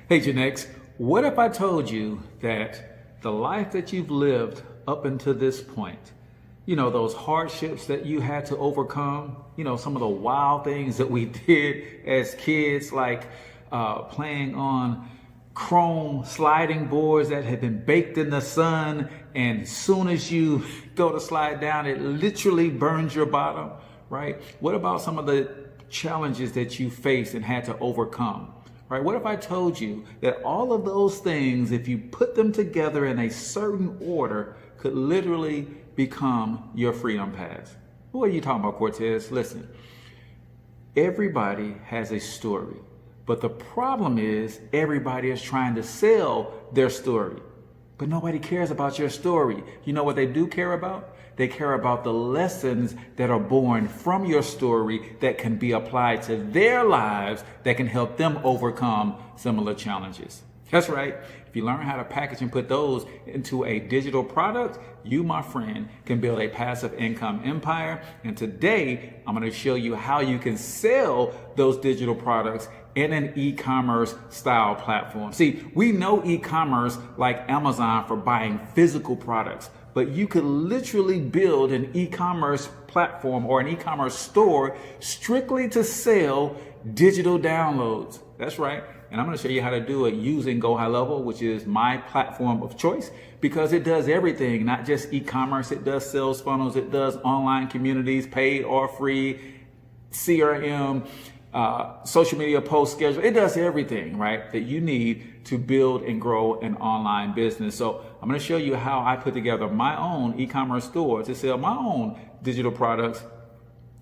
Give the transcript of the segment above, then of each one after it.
Hey, Janex, what if I told you that the life that you've lived up until this point, those hardships that you had to overcome, some of the wild things that we did as kids, like playing on chrome sliding boards that had been baked in the sun, and as soon as you go to slide down, it literally burns your bottom, right? What about some of the challenges that you faced and had to overcome? Right? What if I told you that all of those things, if you put them together in a certain order, could literally become your freedom path? What are you talking about, Cortez? Listen, everybody has a story, but the problem is everybody is trying to sell their story, but nobody cares about your story. You know what they do care about? They care about the lessons that are born from your story that can be applied to their lives that can help them overcome similar challenges. That's right. If you learn how to package and put those into a digital product, you, my friend, can build a passive income empire. And today, I'm going to show you how you can sell those digital products in an e-commerce style platform. See, we know e-commerce like Amazon for buying physical products, but you could literally build an e-commerce platform or an e-commerce store strictly to sell digital downloads. That's right. And I'm going to show you how to do it using GoHighLevel, which is my platform of choice, because it does everything, not just e-commerce. It does sales funnels. It does online communities, paid or free, CRM, social media post schedule. It does everything, right, that you need to build and grow an online business. So I'm going to show you how I put together my own e-commerce store to sell my own digital products,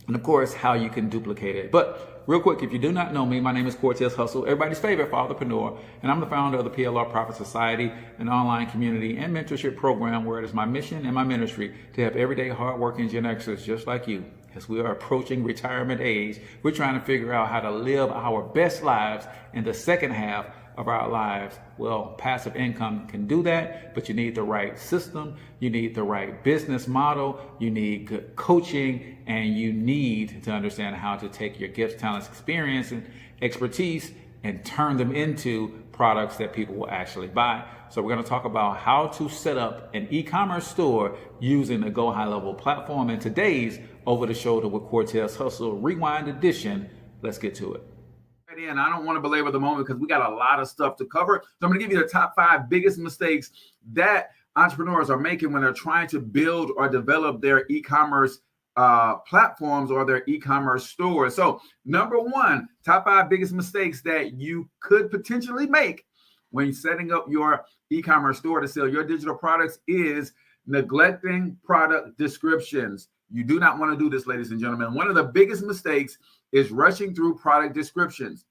and of course, how you can duplicate it. But real quick, if you do not know me, my name is Cortez Hustle, everybody's favorite fatherpreneur, and I'm the founder of the PLR Profit Society, an online community and mentorship program where it is my mission and my ministry to help everyday hardworking Gen Xers just like you. As we are approaching retirement age, we're trying to figure out how to live our best lives in the second half of our lives. Well, passive income can do that, but you need the right system, you need the right business model, you need good coaching, and you need to understand how to take your gifts, talents, experience, and expertise and turn them into products that people will actually buy. So we're going to talk about how to set up an e-commerce store using the GoHighLevel platform in today's Over the Shoulder with Cortez Hustle Rewind edition. Let's get to it. And I don't want to belabor the moment because we got a lot of stuff to cover. So I'm going to give you the top 5 biggest mistakes that entrepreneurs are making when they're trying to build or develop their e-commerce platforms or their e-commerce stores. So number 1, top 5 biggest mistakes that you could potentially make when setting up your e-commerce store to sell your digital products is neglecting product descriptions. You do not want to do this, ladies and gentlemen. One of the biggest mistakes is rushing through product descriptions.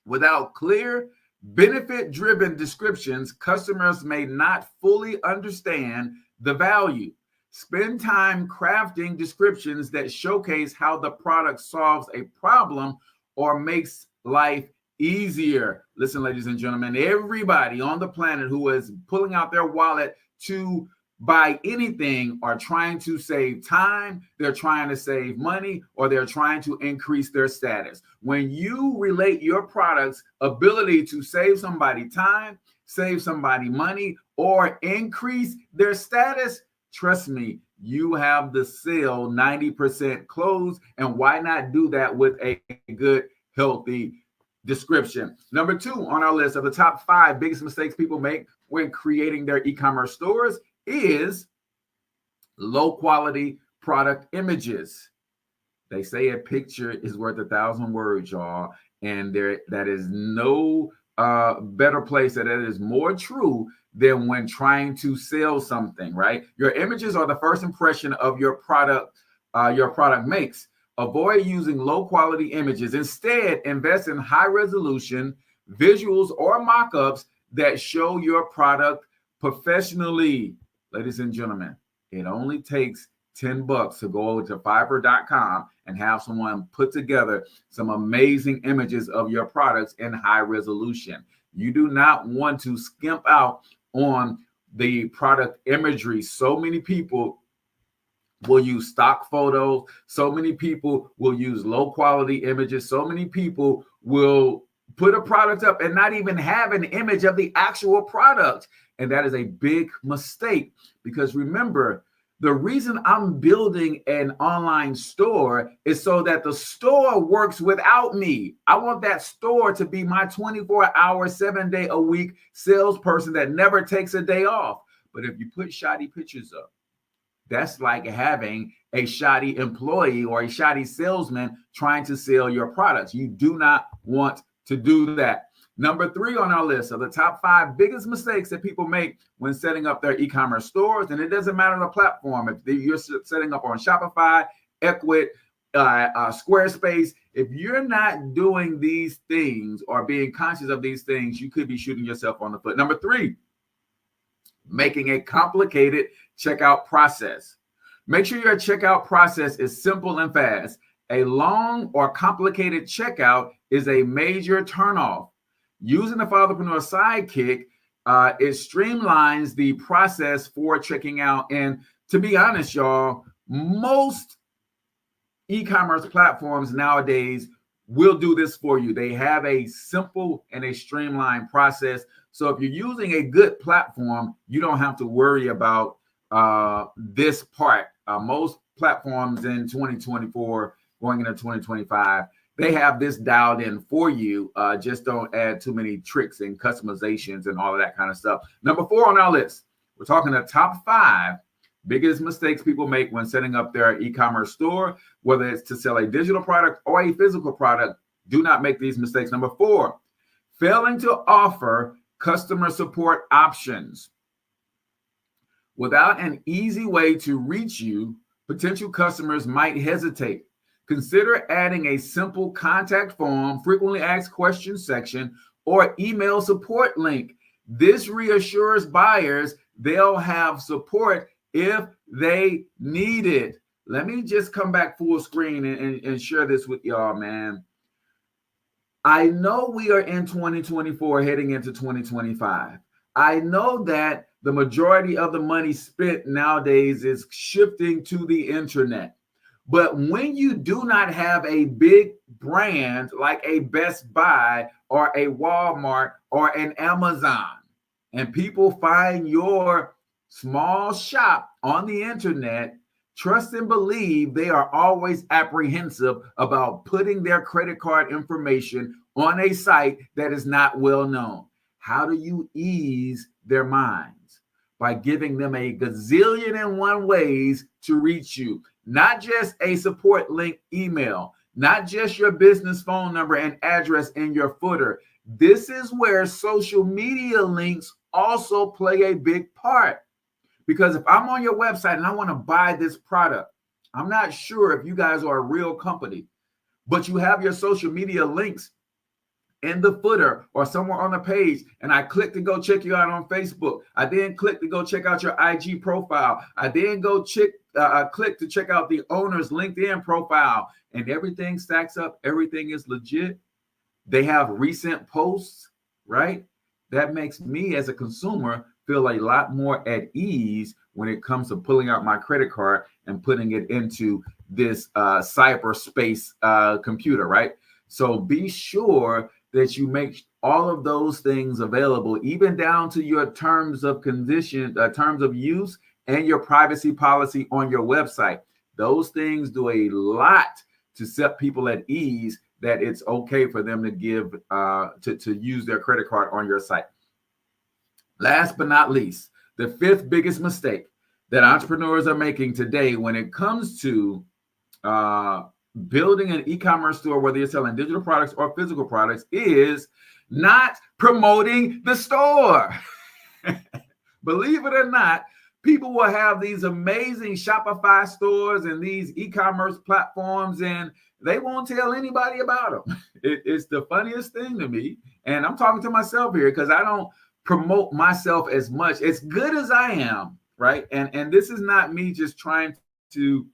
Without clear, benefit-driven descriptions, customers may not fully understand the value. Spend time crafting descriptions that showcase how the product solves a problem or makes life easier. Listen, ladies and gentlemen, everybody on the planet who is pulling out their wallet to buy anything are trying to save time, they're trying to save money, or they're trying to increase their status. When you relate your product's ability to save somebody time, save somebody money, or increase their status, trust me, you have the sale 90% closed. And why not do that with a good, healthy description? Number 2 on our list of the top 5 biggest mistakes people make when creating their e-commerce stores is low quality product images. They say a picture is worth 1,000 words, y'all, and that is no better place, that it is more true than when trying to sell something, right? Your images are the first impression of your product makes. Avoid using low quality images. Instead, invest in high resolution visuals or mock-ups that show your product professionally. Ladies and gentlemen, it only takes $10 to go over to Fiverr.com and have someone put together some amazing images of your products in high resolution. You do not want to skimp out on the product imagery. So many people will use stock photos. So many people will use low quality images. So many people will put a product up and not even have an image of the actual product. And that is a big mistake, because remember, the reason I'm building an online store is so that the store works without me. I want that store to be my 24-hour, 7-day-a-week salesperson that never takes a day off. But if you put shoddy pictures up, that's like having a shoddy employee or a shoddy salesman trying to sell your products. You do not want to do that. Number 3 on our list of the top 5 biggest mistakes that people make when setting up their e-commerce stores, and it doesn't matter the platform. If you're setting up on Shopify, Ecwid, Squarespace, if you're not doing these things or being conscious of these things, you could be shooting yourself on the foot. Number 3, making a complicated checkout process. Make sure your checkout process is simple and fast. A long or complicated checkout is a major turnoff. Using the Fatherpreneur Sidekick, it streamlines the process for checking out. And to be honest, y'all, most e-commerce platforms nowadays will do this for you. They have a simple and a streamlined process. So if you're using a good platform, you don't have to worry about this part. Most platforms in 2024, going into 2025, they have this dialed in for you. Just don't add too many tricks and customizations and all of that kind of stuff. Number 4 on our list, we're talking the top 5 biggest mistakes people make when setting up their e-commerce store, whether it's to sell a digital product or a physical product. Do not make these mistakes. Number 4, failing to offer customer support options. Without an easy way to reach you, potential customers might hesitate. Consider adding a simple contact form, frequently asked questions section, or email support link. This reassures buyers they'll have support if they need it. Let me just come back full screen and share this with y'all, man. I know we are in 2024 heading into 2025. I know that the majority of the money spent nowadays is shifting to the internet. But when you do not have a big brand like a Best Buy or a Walmart or an Amazon, and people find your small shop on the internet, trust and believe they are always apprehensive about putting their credit card information on a site that is not well known. How do you ease their minds? By giving them a gazillion and one ways to reach you. Not just a support link email, not just your business phone number and address in your footer. This is where social media links also play a big part. Because if I'm on your website and I want to buy this product, I'm not sure if you guys are a real company, but you have your social media links in the footer or somewhere on the page, and I click to go check you out on Facebook. I then click to go check out your IG profile. I then go click to check out the owner's LinkedIn profile, and everything stacks up. Everything is legit. They have recent posts, right? That makes me as a consumer feel a lot more at ease when it comes to pulling out my credit card and putting it into this cyberspace computer, right? So be sure that you make all of those things available, even down to your terms of condition, terms of use, and your privacy policy on your website. Those things do a lot to set people at ease that it's okay for them to give to use their credit card on your site. Last but not least, the 5th biggest mistake that entrepreneurs are making today when it comes to building an e-commerce store, whether you're selling digital products or physical products, is not promoting the store. Believe it or not, people will have these amazing Shopify stores and these e-commerce platforms, and they won't tell anybody about them. It's the funniest thing to me. And I'm talking to myself here because I don't promote myself as much, as good as I am, right? And this is not me just trying to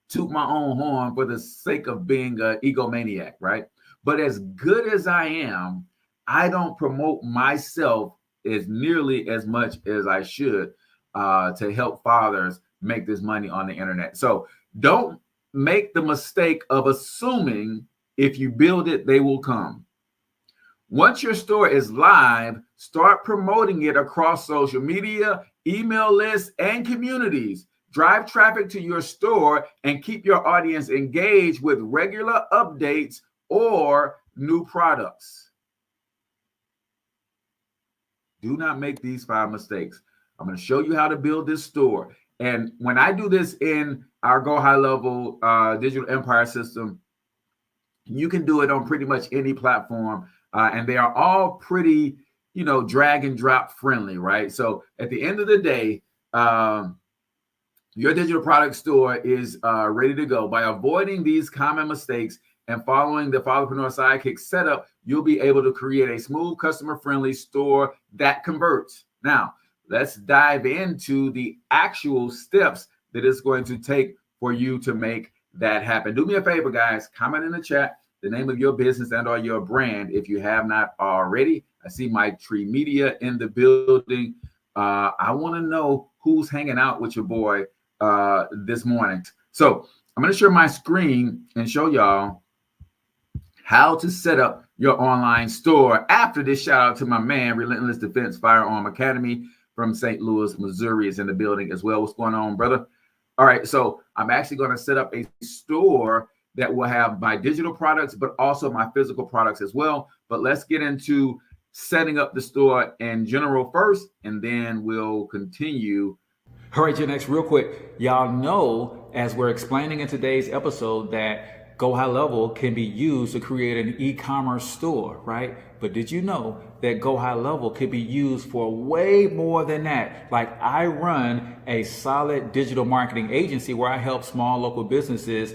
toot my own horn for the sake of being an egomaniac, right? But as good as I am, I don't promote myself as nearly as much as I should to help fathers make this money on the internet. So don't make the mistake of assuming if you build it, they will come. Once your store is live, start promoting it across social media, email lists, and communities. Drive traffic to your store and keep your audience engaged with regular updates or new products. Do not make these 5 mistakes. I'm going to show you how to build this store. And when I do this in our GoHighLevel digital empire system, you can do it on pretty much any platform. And they are all pretty, drag and drop friendly, right? So at the end of the day, your digital product store is ready to go. By avoiding these common mistakes and following the Fatherpreneur Sidekick setup, you'll be able to create a smooth, customer-friendly store that converts. Now, let's dive into the actual steps that it's going to take for you to make that happen. Do me a favor, guys. Comment in the chat the name of your business and or your brand if you have not already. I see Mike Tree Media in the building. I want to know who's hanging out with your boy this morning. So I'm going to share my screen and show y'all how to set up your online store. After this, shout out to my man, Relentless Defense Firearm Academy from St. Louis, Missouri is in the building as well. What's going on, brother? All right, so I'm actually going to set up a store that will have my digital products, but also my physical products as well. But let's get into setting up the store in general first, and then we'll continue. All right, Gen X, real quick. Y'all know, as we're explaining in today's episode, that GoHighLevel can be used to create an e-commerce store, right? But did you know that GoHighLevel could be used for way more than that? Like, I run a solid digital marketing agency where I help small local businesses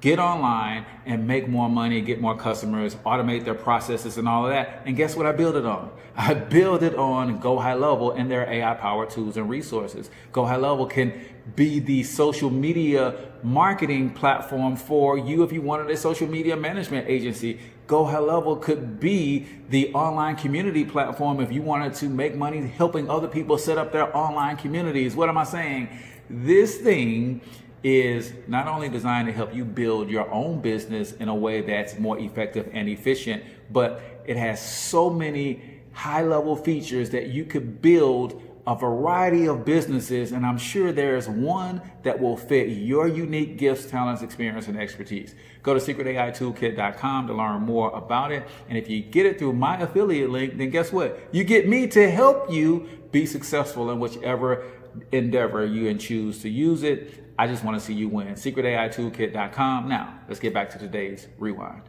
get online and make more money, get more customers, automate their processes and all of that. And guess what I build it on? I build it on GoHighLevel and their AI-powered tools and resources. GoHighLevel can be the social media marketing platform for you if you wanted a social media management agency. GoHighLevel could be the online community platform if you wanted to make money helping other people set up their online communities. What am I saying? This thing is not only designed to help you build your own business in a way that's more effective and efficient, but it has so many high-level features that you could build a variety of businesses, and I'm sure there's one that will fit your unique gifts, talents, experience, and expertise. Go to secretaitoolkit.com to learn more about it, and if you get it through my affiliate link, then guess what? You get me to help you be successful in whichever endeavor you choose to use it. I just want to see you win. secretaitoolkit.com. Now, let's get back to today's rewind.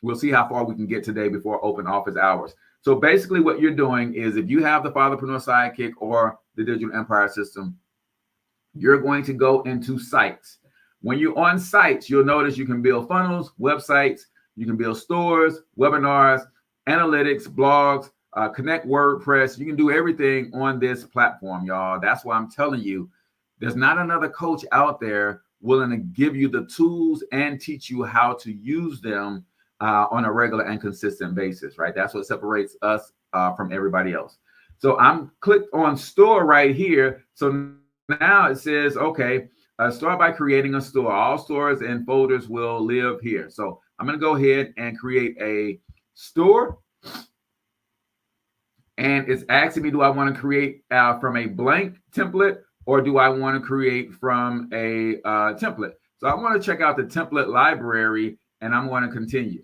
We'll see how far we can get today before open office hours. So basically what you're doing is if you have the Fatherpreneur Sidekick or the Digital Empire System, you're going to go into sites. When you're on sites, you'll notice you can build funnels, websites, you can build stores, webinars, analytics, blogs, connect WordPress. You can do everything on this platform, y'all. That's why I'm telling you, there's not another coach out there willing to give you the tools and teach you how to use them on a regular and consistent basis, right? That's what separates us from everybody else. So I'm clicked on store right here. So now it says, okay, start by creating a store. All stores and folders will live here. So I'm going to go ahead and create a store. And it's asking me, do I want to create from a blank template or do I want to create from a template? So I want to check out the template library and I'm going to continue.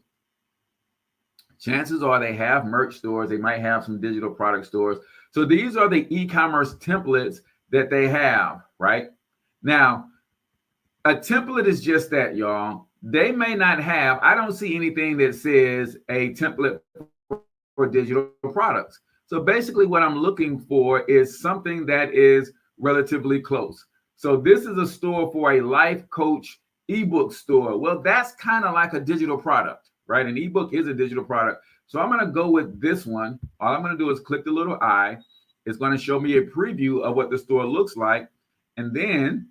Chances are they have merch stores. They might have some digital product stores. So these are the e-commerce templates that they have, right? Now, a template is just that, y'all. They may not have, I don't see anything that says a template for digital products. So basically what I'm looking for is something that is relatively close. So this is a store for a life coach ebook store. Well, that's kind of like a digital product, right? An ebook is a digital product. So I'm going to go with this one. All I'm going to do is click the little eye. It's going to show me a preview of what the store looks like. And then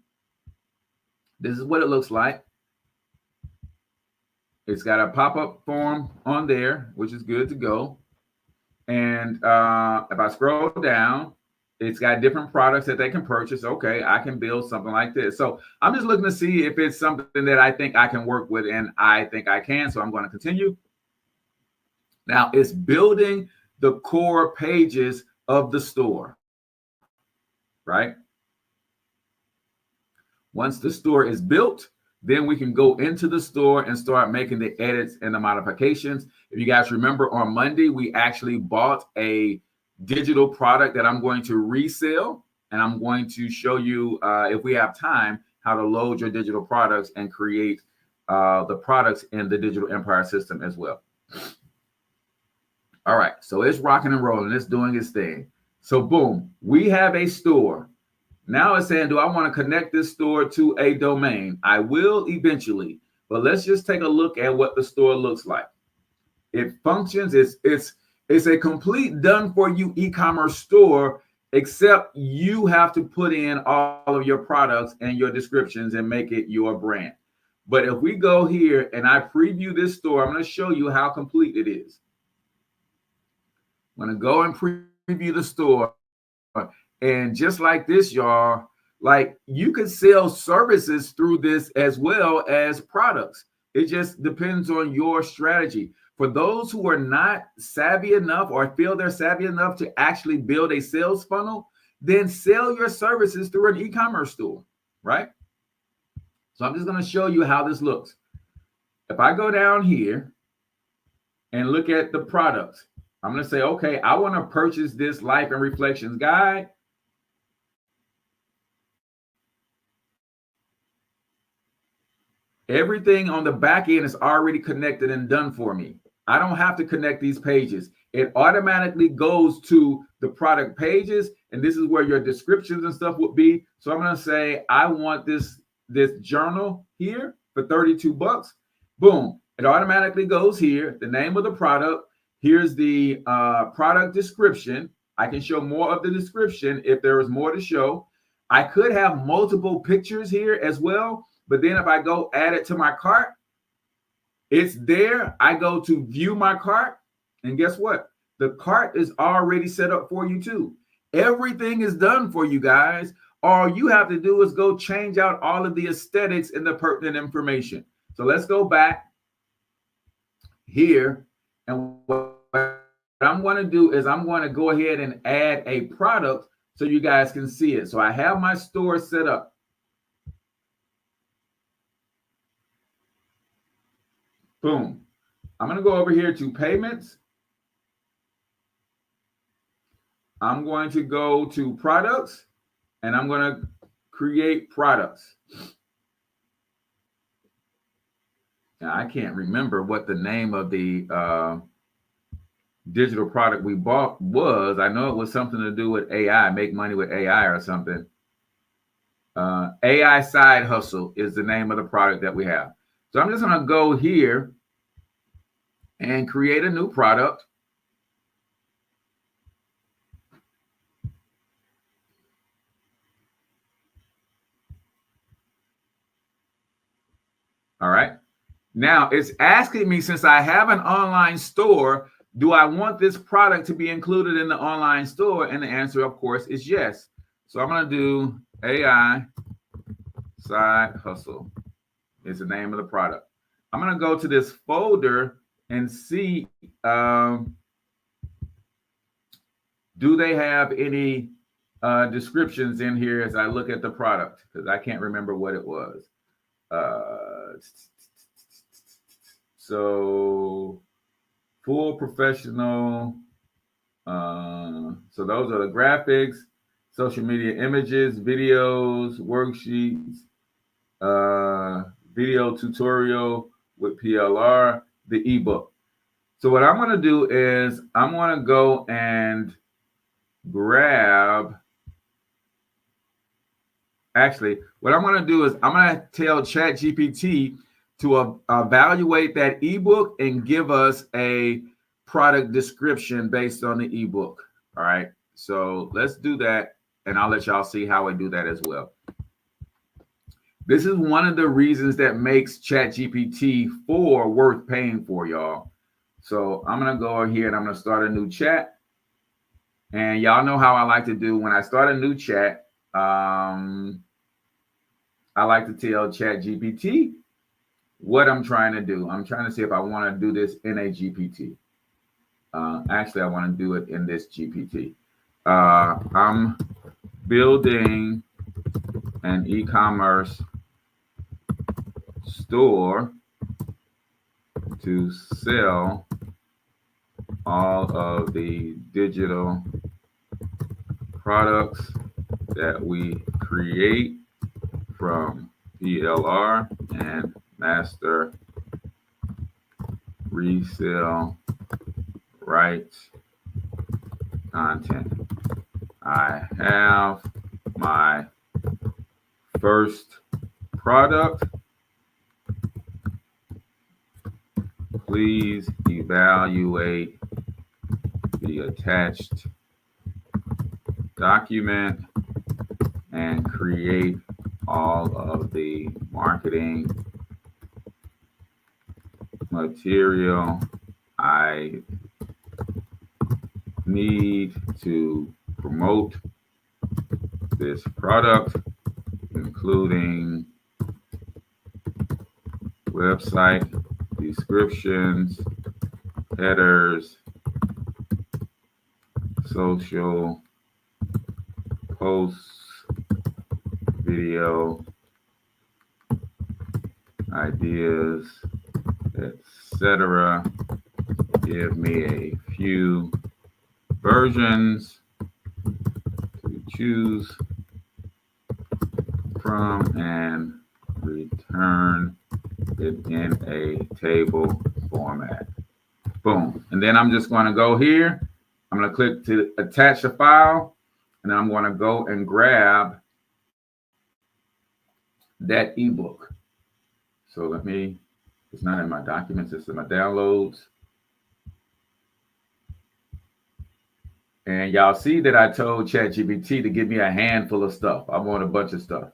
this is what it looks like. It's got a pop-up form on there, which is good to go. And if I scroll down, it's got different products that they can purchase. Okay, I can build something like this. So I'm just looking to see if it's something that I think I can work with, and I think I can. So I'm going to continue. Now it's building the core pages of the store, right? Once the store is built, then we can go into the store and start making the edits and the modifications. If you guys remember, on Monday, we actually bought a digital product that I'm going to resell. And I'm going to show you, if we have time, how to load your digital products and create the products in the Digital Empire system as well. All right, so it's rocking and rolling. It's doing its thing. So boom, we have a store. Now it's saying, do I want to connect this store to a domain? I will eventually, but let's just take a look at what the store looks like. It functions. It's a complete done for you e-commerce store, except you have to put in all of your products and your descriptions and make it your brand. But if we go here and I preview this store, I'm going to show you how complete it is. I'm going to go and preview the store. And just like this, y'all, like you could sell services through this as well as products. It just depends on your strategy. For those who are not savvy enough or feel they're savvy enough to actually build a sales funnel, then sell your services through an e-commerce store, right? So I'm just going to show you how this looks. If I go down here and look at the products, I'm going to say, okay, I want to purchase this Life and Reflections guide. Everything on the back end is already connected and done for me. I don't have to connect these pages. It automatically goes to the product pages, and this is where your descriptions and stuff would be. So I'm going to say, I want this journal here for $32. Boom. It automatically goes here. The name of the product. Here's the product description. I can show more of the description if there is more to show. I could have multiple pictures here as well. But then if I go add it to my cart, it's there. I go to view my cart. And guess what? The cart is already set up for you too. Everything is done for you guys. All you have to do is go change out all of the aesthetics and the pertinent information. So let's go back here. And what I'm going to do is I'm going to go ahead and add a product so you guys can see it. So I have my store set up. Boom. I'm going to go over here to payments. I'm going to go to products and I'm going to create products. Now, I can't remember what the name of the digital product we bought was. I know it was something to do with AI, make money with AI or something. AI Side Hustle is the name of the product that we have. So I'm just going to go here and create a new product. All right. Now it's asking me, since I have an online store, do I want this product to be included in the online store? And the answer, of course, is yes. So I'm going to do AI Side Hustle is the name of the product. I'm going to go to this folder and see, do they have any descriptions in here as I look at the product? Because I can't remember what it was. So full professional. So those are the graphics, social media images, videos, worksheets, video tutorial with PLR, the ebook. So what I'm going to do is I'm going to go and grab. Actually, what I'm going to do is I'm going to tell ChatGPT to evaluate that ebook and give us a product description based on the ebook. All right. So let's do that. And I'll let y'all see how I do that as well. This is one of the reasons that makes ChatGPT 4 worth paying for, y'all. So I'm going to go here and I'm going to start a new chat. And y'all know how I like to do when I start a new chat. I like to tell ChatGPT what I'm trying to do. I'm trying to see if I want to do this in a GPT. Actually, I want to do it in this GPT. I'm building an e-commerce store to sell all of the digital products that we create from PLR and master resale rights content. I have my first product. Please evaluate the attached document and create all of the marketing material I need to promote this product, including website descriptions, headers, social posts, video ideas, etc. Give me a few versions to choose from and return it in a table format. Boom. And then I'm just going to go here. I'm going to click to attach a file, and I'm going to go and grab that ebook. So it's not in my documents, it's in my downloads. And y'all see that I told ChatGPT to give me a handful of stuff. I want a bunch of stuff.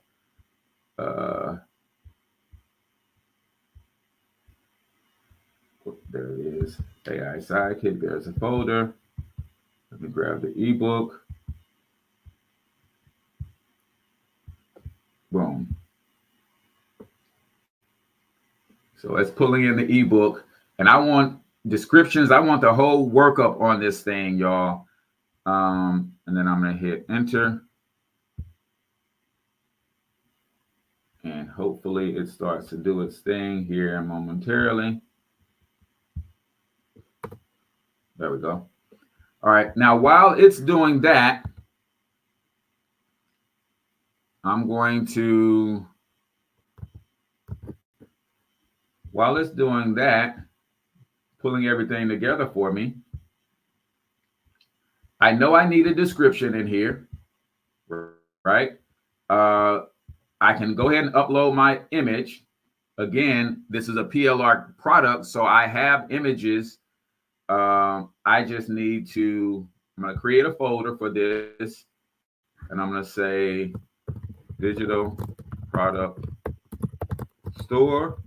There it is, AI Sidekick. There's a folder. Let me grab the ebook. Boom. So it's pulling in the ebook, and I want descriptions. I want the whole workup on this thing, y'all. And then I'm going to hit enter. And hopefully it starts to do its thing here momentarily. There we go. All right. Now, while it's doing that, I'm going to, while it's doing that, pulling everything together for me, I know I need a description in here, right? I can go ahead and upload my image. Again, this is a PLR product, so I have images. I just need to, I'm going to create a folder for this, and I'm going to say digital product store.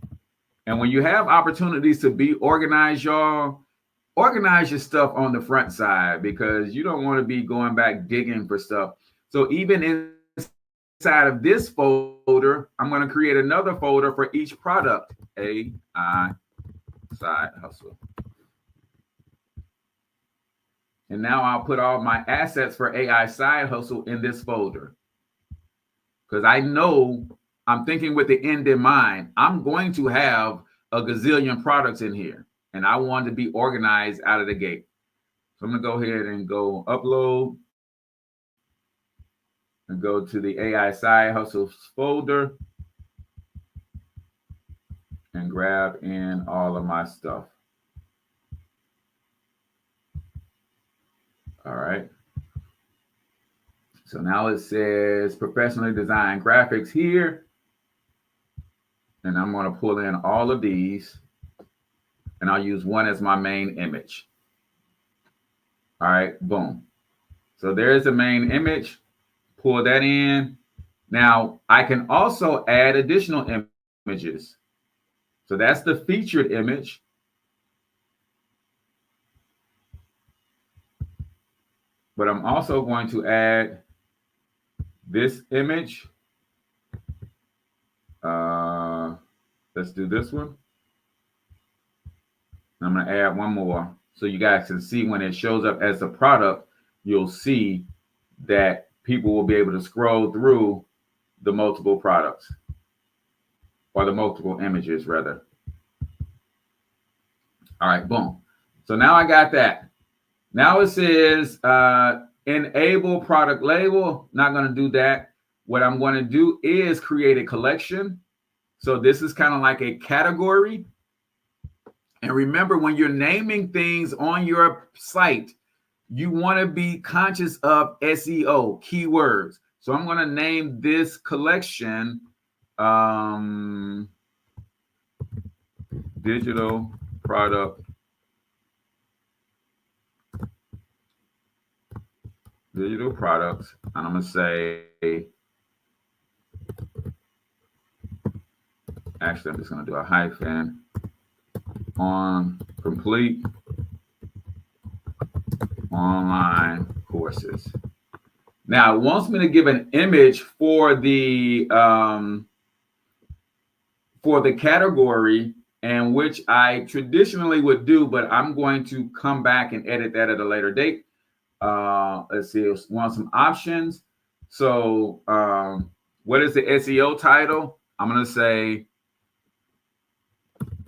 And when you have opportunities to be organized, y'all, organize your stuff on the front side, because you don't want to be going back digging for stuff. So even inside of this folder, I'm going to create another folder for each product. AI Side Hustle. And now I'll put all my assets for AI Side Hustle in this folder, because I know I'm thinking with the end in mind. I'm going to have a gazillion products in here, and I want to be organized out of the gate. So I'm going to go ahead and go upload and go to the AI Side Hustle folder and grab in all of my stuff. All right. So now it says professionally designed graphics here. And I'm going to pull in all of these, and I'll use one as my main image. All right, boom. So there's the main image. Pull that in. Now I can also add additional images. So that's the featured image. But I'm also going to add this image. Let's do this one. I'm going to add one more. So you guys can see when it shows up as a product, you'll see that people will be able to scroll through the multiple products, or the multiple images rather. All right, boom. So now I got that. Now it says enable product label. Not going to do that. What I'm going to do is create a collection. So this is kind of like a category. And remember, when you're naming things on your site, you want to be conscious of SEO, keywords. So I'm going to name this collection digital products, and I'm going to say, actually, I'm just going to do a hyphen on complete online courses. Now it wants me to give an image for the category, and which I traditionally would do, but I'm going to come back and edit that at a later date. Let's see, want some options. So what is the SEO title? I'm going to say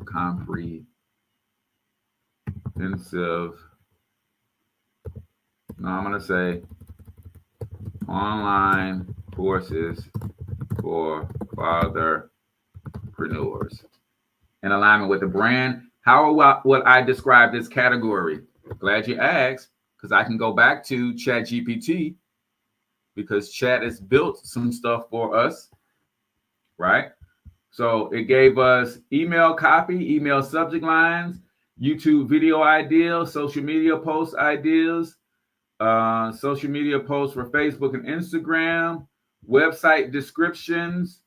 comprehensive. No, I'm going to say online courses for fatherpreneurs. In alignment with the brand, how would I describe this category? Glad you asked, because I can go back to ChatGPT, because Chat has built some stuff for us, right? So it gave us email copy, email subject lines, YouTube video ideas, social media post ideas, social media posts for Facebook and Instagram, website descriptions.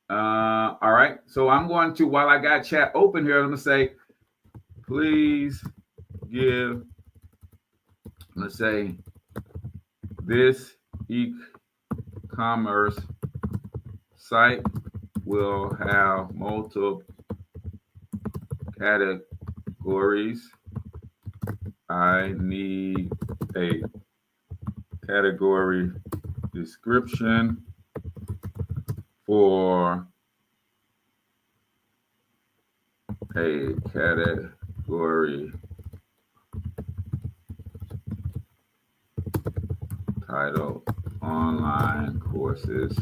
All right. So I'm going to, while I got Chat open here, I'm going to say, please give, let's say, this e-commerce site will have multiple categories. I need a category description for a category title, online courses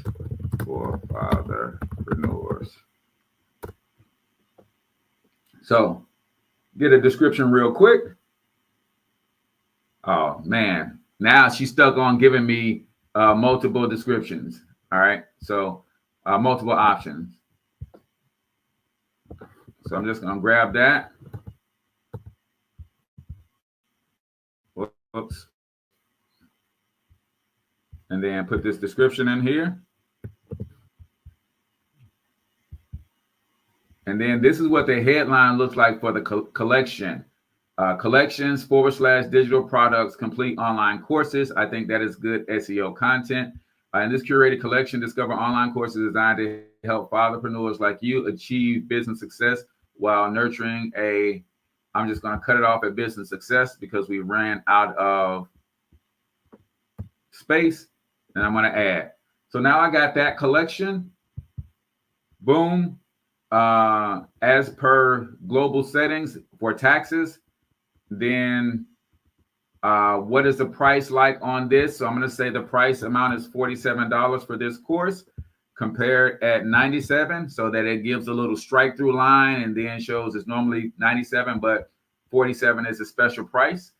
for fatherpreneurs. So get a description real quick. Oh man, now she's stuck on giving me multiple descriptions. All right, so multiple options. So I'm just gonna grab that. Whoops. And then put this description in here. And then this is what the headline looks like for the collection. Collections / digital products, complete online courses. I think that is good SEO content. In this curated collection, discover online courses designed to help fatherpreneurs like you achieve business success while nurturing I'm just going to cut it off at business success because we ran out of space, and I'm going to add. So now I got that collection. Boom. As per global settings for taxes, then what is the price like on this? So I'm going to say the price amount is $47 for this course, compared at $97, so that it gives a little strike through line and then shows it's normally $97, but $47 is a special price.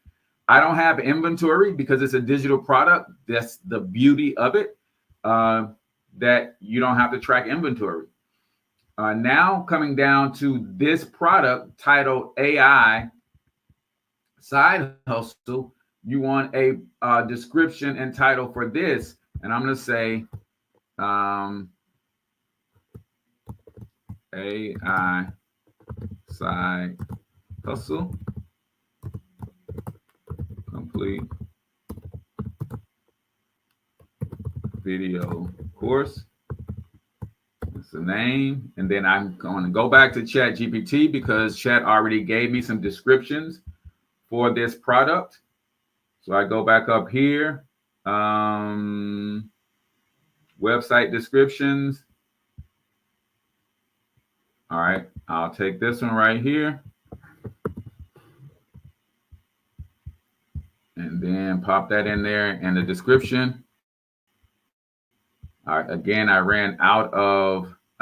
I don't have inventory because it's a digital product. That's the beauty of it, that you don't have to track inventory. Now coming down to this product titled AI Side Hustle, you want a description and title for this. And I'm going to say AI Side Hustle complete video course. It's the name. And then I'm going to go back to ChatGPT because Chat already gave me some descriptions for this product. So I go back up here, website descriptions. All right, I'll take this one right here. And then pop that in there in the description. All right, again, I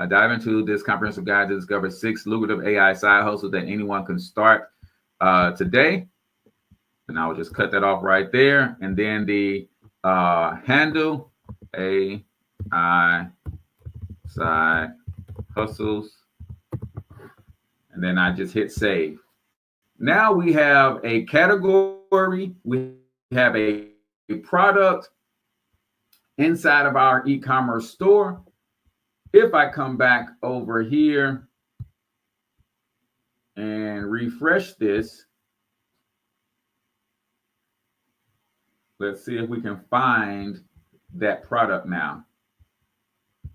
dive into this comprehensive guide to discover 6 lucrative AI side hustles that anyone can start today. And I will just cut that off right there. And then the handle, AI side hustles. And then I just hit save. Now we have a category, we have a product inside of our e-commerce store. If I come back over here and refresh this, let's see if we can find that product now. So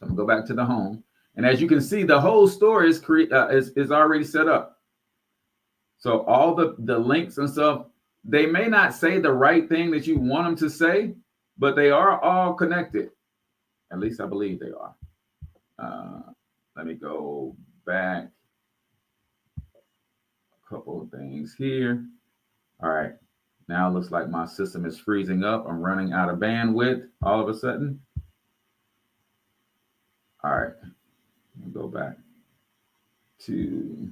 I'm gonna go back to the home. And as you can see, the whole store is already set up. So all the links and stuff, they may not say the right thing that you want them to say, but they are all connected. At least I believe they are. Let me go back a couple of things here. All right. Now it looks like my system is freezing up. I'm running out of bandwidth all of a sudden. All right. Let me go back to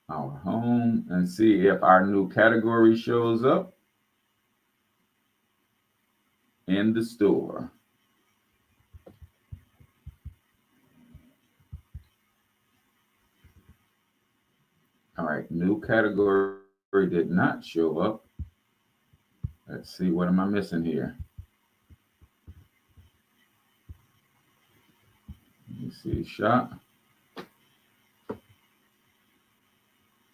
our home and see if our new category shows up in the store. All right, new category did not show up. Let's see, what am I missing here? Let me see, shop.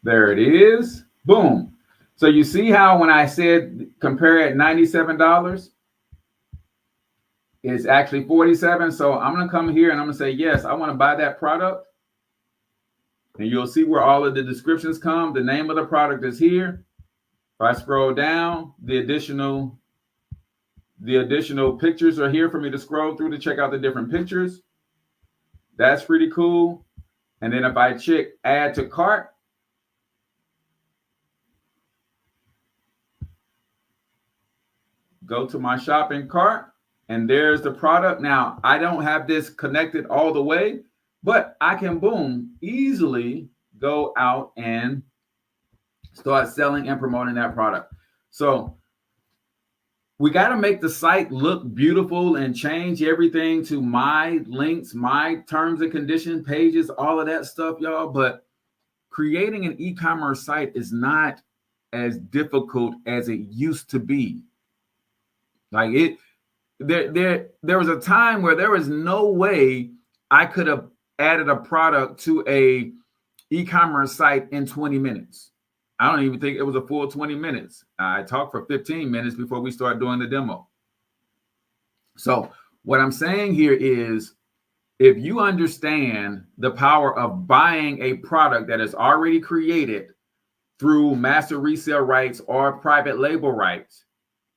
There it is. Boom. So you see how when I said compare at $97, it's actually $47. So I'm going to come here and I'm going to say, yes, I want to buy that product. And you'll see where all of the descriptions come. The name of the product is here. If I scroll down, the additional pictures are here for me to scroll through to check out the different pictures. That's pretty cool. And then if I check add to cart, go to my shopping cart, and there's the product. Now, I don't have this connected all the way, but I can, boom, easily go out and start selling and promoting that product. So we got to make the site look beautiful and change everything to my links, my terms and condition pages, all of that stuff, y'all. But creating an e-commerce site is not as difficult as it used to be. Like there was a time where there was no way I could have added a product to a e-commerce site in 20 minutes. I don't even think it was a full 20 minutes. I talked for 15 minutes before we started doing the demo. So what I'm saying here is, if you understand the power of buying a product that is already created through master resale rights or private label rights,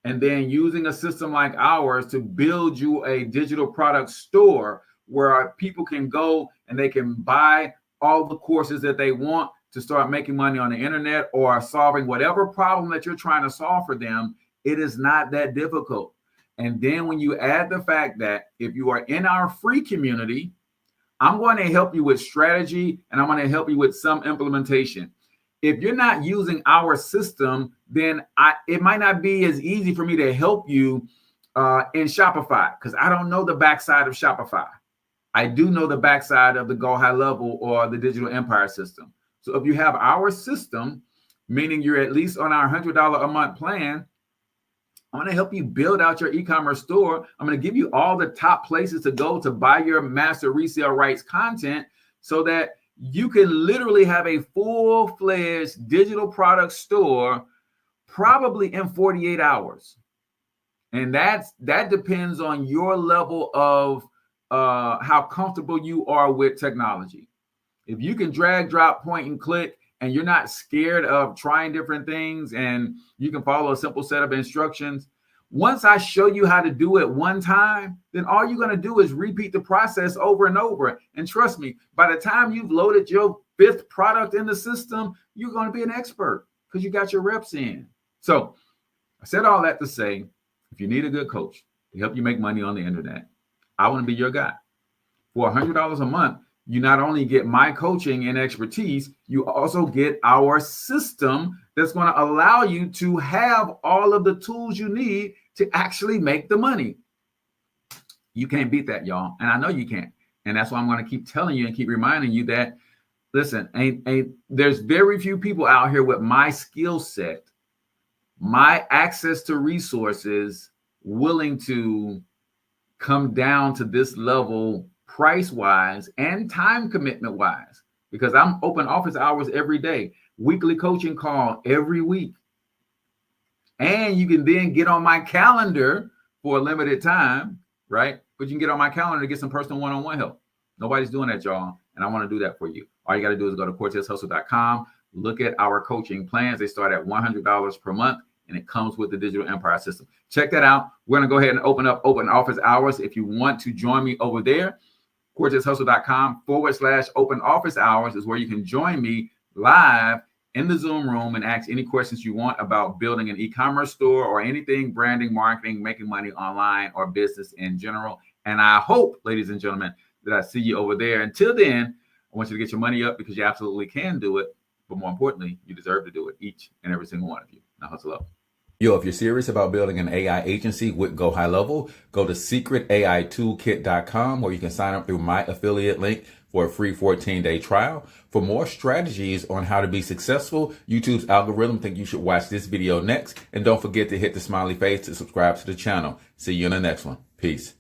and then using a system like ours to build you a digital product store where people can go and they can buy all the courses that they want to start making money on the internet or solving whatever problem that you're trying to solve for them, it is not that difficult. And then when you add the fact that if you are in our free community, I'm going to help you with strategy and I'm going to help you with some implementation. If you're not using our system, then it might not be as easy for me to help you in Shopify, because I don't know the backside of Shopify. I do know the backside of the GoHighLevel or the Digital Empire system. So if you have our system, meaning you're at least on our $100 a month plan, I'm going to help you build out your e-commerce store. I'm going to give you all the top places to go to buy your master resale rights content so that you can literally have a full-fledged digital product store probably in 48 hours. And that depends on your level of how comfortable you are with technology. If you can drag, drop, point, and click, and you're not scared of trying different things, and you can follow a simple set of instructions, once I show you how to do it one time, then all you're going to do is repeat the process over and over. And trust me, by the time you've loaded your 5th product in the system, you're going to be an expert because you got your reps in. So I said all that to say, if you need a good coach to help you make money on the internet, I want to be your guy. For $100 a month, you not only get my coaching and expertise, you also get our system that's going to allow you to have all of the tools you need to actually make the money. You can't beat that, y'all. And I know you can't. And that's why I'm going to keep telling you and keep reminding you that, listen, there's very few people out here with my skill set, my access to resources, willing to come down to this level price-wise and time commitment-wise, because I'm open office hours every day, weekly coaching call every week. And you can then get on my calendar for a limited time, right? But you can get on my calendar to get some personal one-on-one help. Nobody's doing that, y'all. And I want to do that for you. All you got to do is go to CortezHustle.com, look at our coaching plans. They start at $100 per month, and it comes with the Digital Empire System. Check that out. We're going to go ahead and open up open office hours. If you want to join me over there, CortezHustle.com/open office hours is where you can join me live in the Zoom room and ask any questions you want about building an e-commerce store or anything, branding, marketing, making money online, or business in general. And I hope, ladies and gentlemen, that I see you over there. Until then, I want you to get your money up because you absolutely can do it. But more importantly, you deserve to do it, each and every single one of you. Now hustle up. Yo, if you're serious about building an AI agency with GoHighLevel, go to secretaitoolkit.com where you can sign up through my affiliate link for a free 14-day trial. For more strategies on how to be successful, YouTube's algorithm think you should watch this video next. And don't forget to hit the smiley face to subscribe to the channel. See you in the next one. Peace.